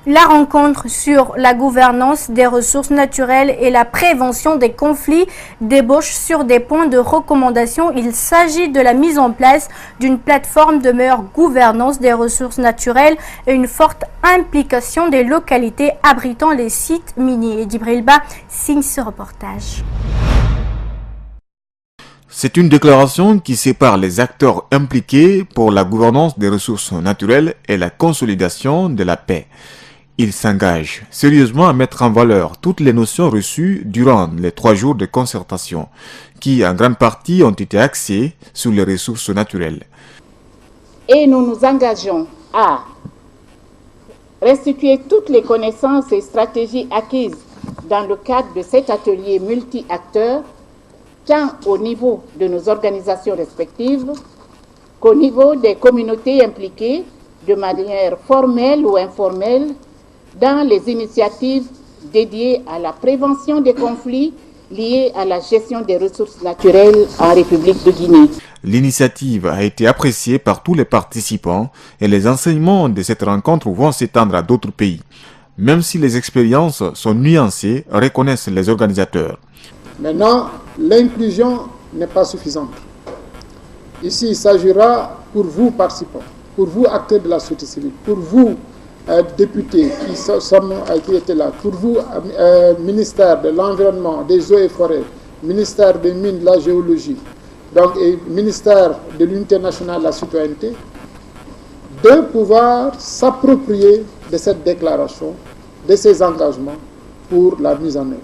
La rencontre sur la gouvernance des ressources naturelles et la prévention des conflits débouche sur des points de recommandation. Il s'agit de la mise en place d'une plateforme de meilleure gouvernance des ressources naturelles et une forte implication des localités abritant les sites miniers. Djibril Ba signe ce reportage. C'est une déclaration qui sépare les acteurs impliqués pour la gouvernance des ressources naturelles et la consolidation de la paix. Il s'engage sérieusement à mettre en valeur toutes les notions reçues durant les 3 jours de concertation, qui en grande partie ont été axées sur les ressources naturelles. Et nous nous engageons à restituer toutes les connaissances et stratégies acquises dans le cadre de cet atelier multi-acteurs, tant au niveau de nos organisations respectives qu'au niveau des communautés impliquées de manière formelle ou informelle dans les initiatives dédiées à la prévention des conflits liés à la gestion des ressources naturelles en République de Guinée. L'initiative a été appréciée par tous les participants et les enseignements de cette rencontre vont s'étendre à d'autres pays. Même si les expériences sont nuancées, reconnaissent les organisateurs. Maintenant, l'inclusion n'est pas suffisante. Ici, il s'agira pour vous participants, pour vous acteurs de la société civile, pour vous députés qui étaient là, pour vous ministère de l'Environnement, des Eaux et Forêts, ministère des Mines, de la Géologie, donc, et ministère de l'Unité nationale de la citoyenneté, de pouvoir s'approprier de cette déclaration, de ces engagements pour la mise en œuvre.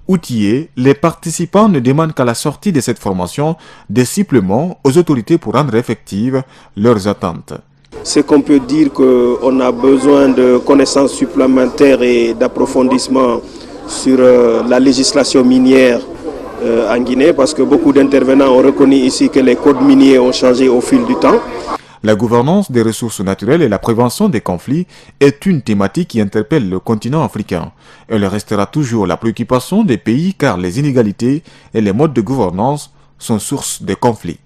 Outillés, les participants ne demandent qu'à la sortie de cette formation des suppléments aux autorités pour rendre effectives leurs attentes. C'est qu'on peut dire qu'on a besoin de connaissances supplémentaires et d'approfondissement sur la législation minière en Guinée, parce que beaucoup d'intervenants ont reconnu ici que les codes miniers ont changé au fil du temps. La gouvernance des ressources naturelles et la prévention des conflits est une thématique qui interpelle le continent africain. Elle restera toujours la préoccupation des pays car les inégalités et les modes de gouvernance sont source de conflits.